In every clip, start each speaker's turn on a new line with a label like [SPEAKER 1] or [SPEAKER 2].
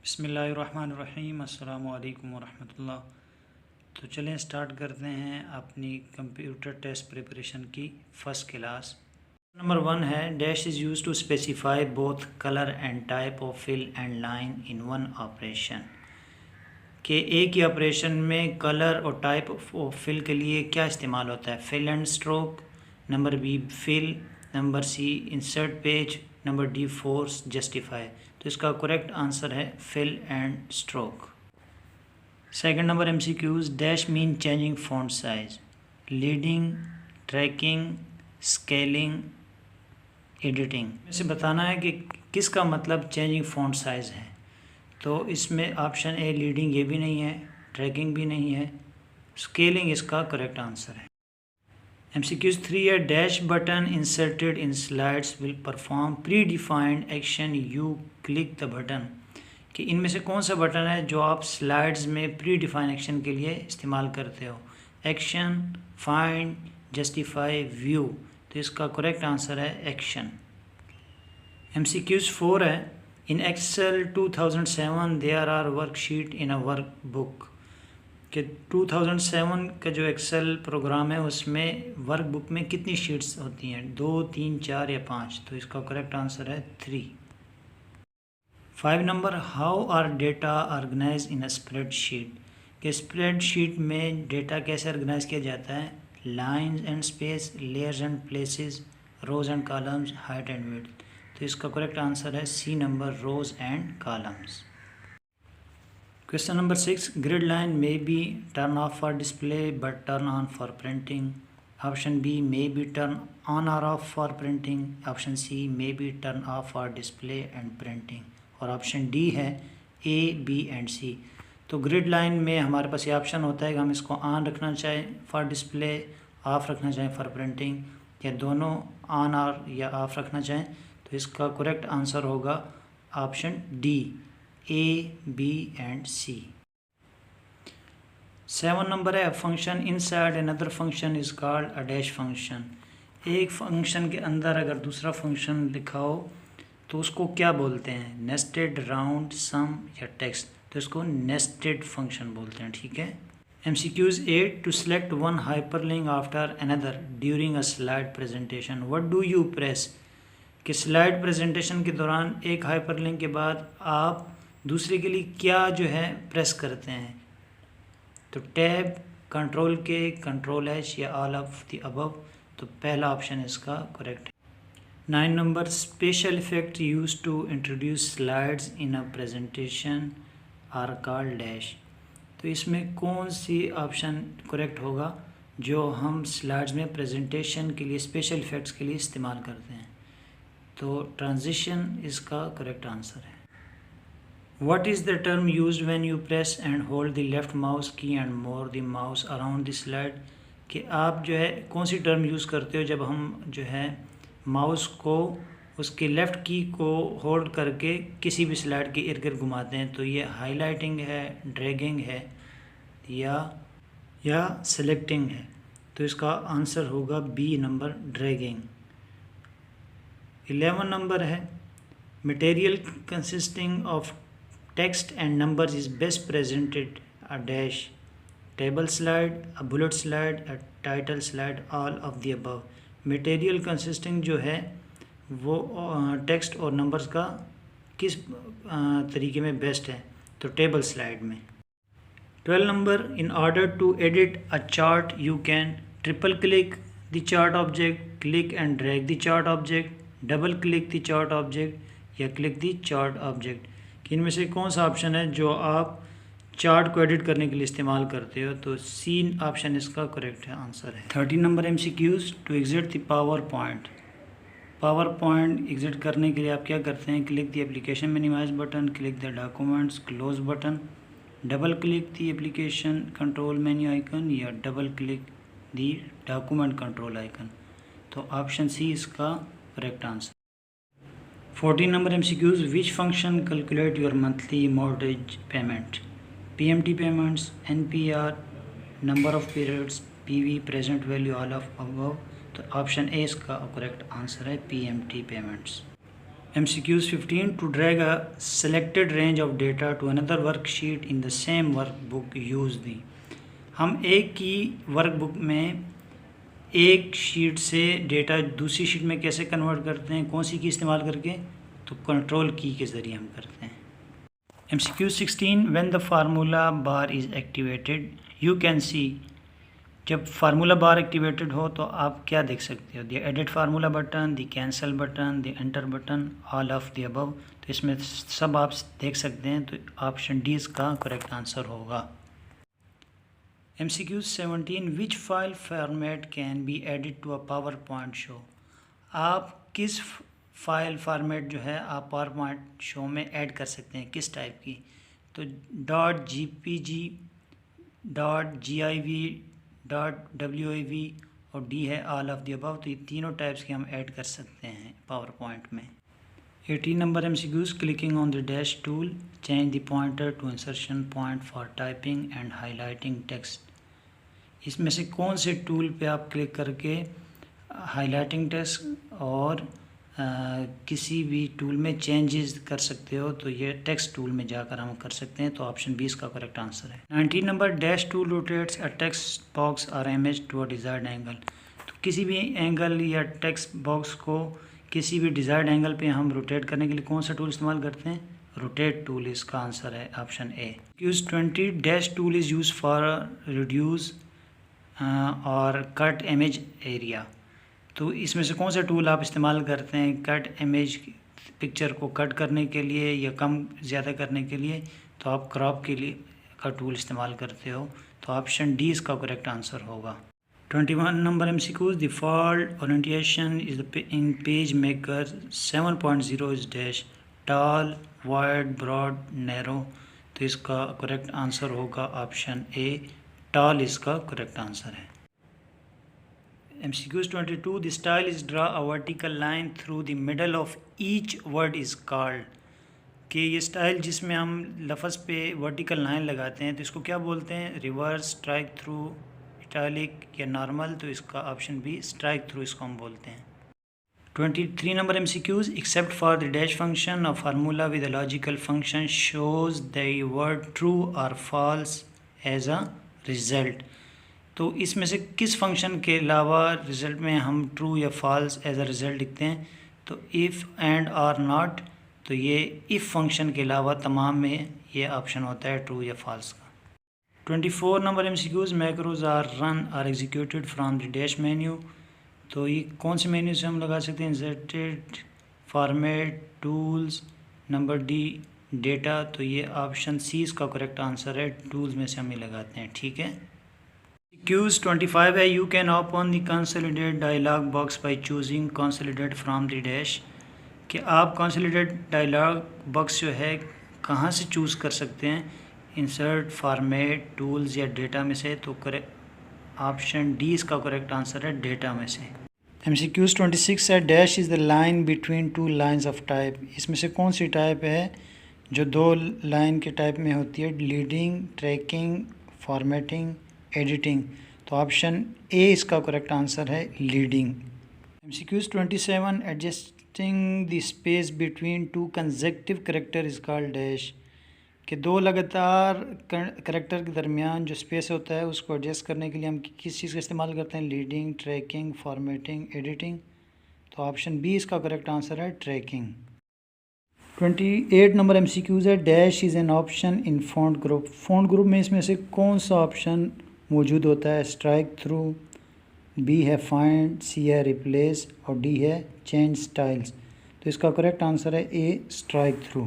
[SPEAKER 1] बिस्मिल्लाहिर्रहमानिर्रहीम अस्सलामु अलैकुम वरहमतुल्लाह। तो चलें स्टार्ट करते हैं अपनी कंप्यूटर टेस्ट प्रिपरेशन की फ़र्स्ट क्लास। नंबर 1 है dash is use to specify both colour and type of fill and line in one operation. कि एक ही ऑपरेशन में कलर और टाइप ऑफ फिल के लिए क्या इस्तेमाल होता है? Fill and stroke, number B fill, number C insert page, number D force justify. तो इसका करेक्ट आंसर है fill and stroke. Second number MCQs dash mean changing font size, leading, tracking, scaling, editing. इसे बताना है कि किसका मतलब changing font size है। तो इसमें ऑप्शन ए लीडिंग ये भी नहीं है, ट्रैकिंग भी नहीं है, स्केलिंग इसका करेक्ट आंसर है। MCQs 3 है dash button inserted in slides will perform pre defined action you click the button. कि इनमें से कौन सा बटन है जो आप स्लाइड्स में प्री डिफाइंड एक्शन के लिए इस्तेमाल करते हो? Action, find, justify, view. तो इसका करेक्ट आंसर है एक्शन। MCQs 4 है in Excel 2007 there are worksheet in a workbook. कि 2007 का जो एक्सेल प्रोग्राम है उसमें वर्कबुक में कितनी शीट्स होती हैं? 2, 3, 4 या 5? तो इसका करेक्ट आंसर है 3। 5 नंबर how are data organize in a spreadsheet. कि स्प्रेडशीट में डेटा कैसे ऑर्गेनाइज किया जाता है? Lines and space, layers and places, rows and columns, height and width. तो इसका करेक्ट आंसर है C number, rows and columns. Question number 6 grid line may be turn off for display but turn on for printing. Option B may be turn on or off for printing. Option C may be turn off for display and printing. और option D है A, B and C। तो grid line में हमारे पास ये option होता है कि हम इसको ऑन रखना चाहें फॉर डिस्प्ले, ऑफ रखना चाहें फॉर प्रिंटिंग, या दोनों ऑन और या ऑफ रखना चाहें। तो इसका करेक्ट आंसर होगा option D, A, B and C। 7 number है function inside another function is called a dash function. एक फंक्शन के अंदर अगर दूसरा फंक्शन लिखा हो तो उसको क्या बोलते हैं? नेस्टेड, राउंड, सम या टेक्स्ट। तो इसको नेस्टेड फंक्शन बोलते हैं, ठीक है। MCQs 8 to select one hyperlink after another during a slide presentation what do you press. कि स्लाइड प्रेजेंटेशन के दौरान एक हाइपरलिंक के बाद आप दूसरे के लिए क्या जो है प्रेस करते हैं? तो tab, control K, control H या ऑल ऑफ द अबव। तो पहला ऑप्शन इसका करेक्ट है। 9 number special effect use to introduce slides in a presentation are called dash. तो इसमें कौन सी ऑप्शन करेक्ट होगा जो हम स्लाइड्स में प्रेजेंटेशन के लिए स्पेशल इफेक्ट्स के लिए इस्तेमाल करते हैं? तो ट्रांजिशन इसका करेक्ट आंसर है। What is the term used when you press and hold the left mouse key and move the mouse around the slide? कि आप जो है कौन सी टर्म यूज़ करते हो जब हम जो है माउस को उसके लेफ़्ट की को होल्ड करके किसी भी स्लाइड के इर्द गिर्द घुमाते हैं? तो ये हाईलाइटिंग है, ड्रैगिंग है या सेलेक्टिंग है। तो इसका आंसर होगा बी नंबर, ड्रैगिंग। 11 नंबर है material consisting of text and numbers is best presented a dash, table slide, a bullet slide, a title slide, all of the above। Material consisting जो है वो text और numbers का किस तरीके में best है? तो टेबल स्लाइड में। 12 number in order to edit a chart you can triple click the chart object, click and drag the chart object, double click the chart object या क्लिक द चार्ट ऑब्जेक्ट। कि इनमें से कौन सा option है जो आप चार्ट को एडिट करने के लिए इस्तेमाल करते हो? तो सी ऑप्शन इसका करेक्ट है आंसर है। 13 number MCQs to exit the PowerPoint. PowerPoint exit करने के लिए आप क्या करते हैं? Click the application minimize button, click the documents close button, double click the application control menu icon या double click the document control icon. तो option C इसका correct answer. 14 number MCQs which function calculate your monthly mortgage payment? PMT payments, NPR, number of periods, PV, present value, all of above। तो option A इसका correct answer है PMT payments। MCQs 15 to drag a selected range of data to another worksheet in the same workbook use the। हम एक ही workbook में एक sheet से data दूसरी sheet में कैसे कन्वर्ट करते हैं, कौन सी की इस्तेमाल करके, तो कंट्रोल की के ज़रिए हम करते हैं। MCQ 16 when the formula bar is activated you can see. जब फार्मूला बार एक्टिवेटेड हो तो आप क्या देख सकते हो, the edit formula button, the cancel button, the enter button, all of the above. तो इसमें सब आप देख सकते हैं, तो ऑप्शन डी इसका करेक्ट आंसर होगा। MCQ 17 which file format can be edit to a PowerPoint show. आप किस फाइल फॉर्मेट जो है आप पावर पॉइंट शो में ऐड कर सकते हैं, किस टाइप की, तो .gpg, .giv, .wav और डी है ऑल ऑफ द अबव। तो ये तीनों टाइप्स के हम ऐड कर सकते हैं पावर पॉइंट में। 18 number MCQs clicking on the dash tool change the pointer to insertion point for typing and highlighting text. इसमें से कौन से टूल पे आप क्लिक करके हाईलाइटिंग टेक्स्ट और किसी भी टूल में चेंजेस कर सकते हो, तो ये टेक्स्ट टूल में जाकर हम कर सकते हैं। तो ऑप्शन 20 का करेक्ट आंसर है। 19 number dash tool rotates a text box और image to a desired angle. तो किसी भी एंगल या टेक्स्ट बॉक्स को किसी भी डिजायर्ड एंगल पे हम रोटेट करने के लिए कौन सा टूल इस्तेमाल करते हैं, रोटेट टूल इसका आंसर है option A. Use 20 dash tool is use for reduce और कट इमेज एरिया। तो इसमें से कौन सा टूल आप इस्तेमाल करते हैं कट इमेज पिक्चर को कट करने के लिए या कम ज़्यादा करने के लिए, तो आप क्रॉप के लिए का टूल इस्तेमाल करते हो। तो ऑप्शन डी इसका करेक्ट आंसर होगा। 21 number MCQs default orientation is in PageMaker 7.0 is dash tall, wide, broad, narrow. तो इसका करेक्ट आंसर होगा ऑप्शन ए, टॉल इसका करेक्ट आंसर है। MCQs 22 the style is draw a vertical line through the middle of each word is called। कि ये style जिसमें हम लफ्ज़ पे वर्टिकल लाइन लगाते हैं तो इसको क्या बोलते हैं, रिवर्स, स्ट्राइक थ्रू, इटैलिक या नॉर्मल। तो इसका ऑप्शन बी स्ट्राइक थ्रू इसको हम बोलते हैं। 23 number MCQs except for the dash function of formula with a logical function shows the word true और फॉल्स एज अ रिजल्ट। तो इसमें से किस फंक्शन के अलावा रिज़ल्ट में हम ट्रू या फॉल्स एज अ रिज़ल्ट लिखते हैं, तो इफ़, एंड, और नॉट। तो ये इफ़ फंक्शन के अलावा तमाम में ये ऑप्शन होता है ट्रू या फॉल्स का। 24 number MCQs macros are run or executed from the dash menu. तो ये कौन से मेन्यू से हम लगा सकते हैं, inserted, format, tools, number D, data. तो ये ऑप्शन सी इसका करेक्ट आंसर है, टूल्स में से हम ये लगाते हैं, ठीक है। Qs 25 है you can open the consolidate dialog box by choosing consolidate from the dash. कि आप कंसोलिडेट डायलॉग बॉक्स जो है कहाँ से चूज़ कर सकते हैं, इंसर्ट, फॉर्मेट, टूल्स या डेटा में से। तो करेक्ट ऑप्शन डी इसका करेक्ट आंसर है, डेटा में से। MCQs 26 है dash is the line between two lines of type. इसमें से कौन सी टाइप है जो दो लाइन के टाइप में होती है, लीडिंग, ट्रैकिंग, फॉर्मेटिंग, एडिटिंग। तो ऑप्शन ए इसका करेक्ट आंसर है, leading. MCQs 27 adjusting the space between two consecutive character is called dash. कि दो लगातार करेक्टर के दरमियान जो स्पेस होता है उसको एडजस्ट करने के लिए हम किस चीज़ का इस्तेमाल करते हैं, लीडिंग, ट्रैकिंग, फॉर्मेटिंग, एडिटिंग। तो ऑप्शन बी इसका करेक्ट आंसर है, ट्रैकिंग। 28 नंबर MCQs है dash is an option in font group. Font group में इसमें से कौन सा ऑप्शन मौजूद होता है, स्ट्राइक थ्रू, बी है फाइंड, सी है रिप्लेस और डी है चेंज स्टाइल्स। तो इसका करेक्ट आंसर है A, strike through.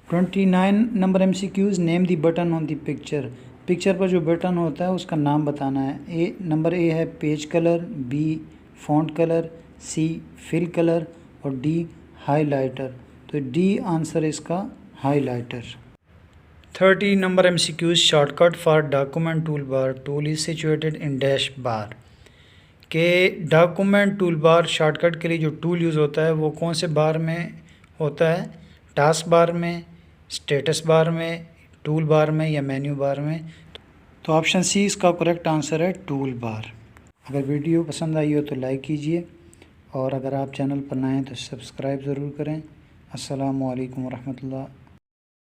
[SPEAKER 1] 29 number MCQs name the button on the picture. Picture पर जो बटन होता है उसका नाम बताना है। नंबर ए है page colour, B font colour, C fill colour और डी हाईलाइटर। तो डी आंसर इसका highlighter. 30 number MCQs shortcut for document tool bar tool is situated in dash bar. के डॉक्यूमेंट टूल बार शॉर्टकट के लिए जो tool use होता है वो कौन से बार में होता है, टास्क बार में, स्टेटस बार में, टूल बार में या मेन्यू बार में। तो ऑप्शन सी इसका करेक्ट आंसर है, टूल बार। अगर वीडियो पसंद आई हो तो लाइक कीजिए और अगर आप चैनल पर नए हैं तो सब्सक्राइब ज़रूर करें। अस्सलामु अलैकुम वरहमतुल्लाह।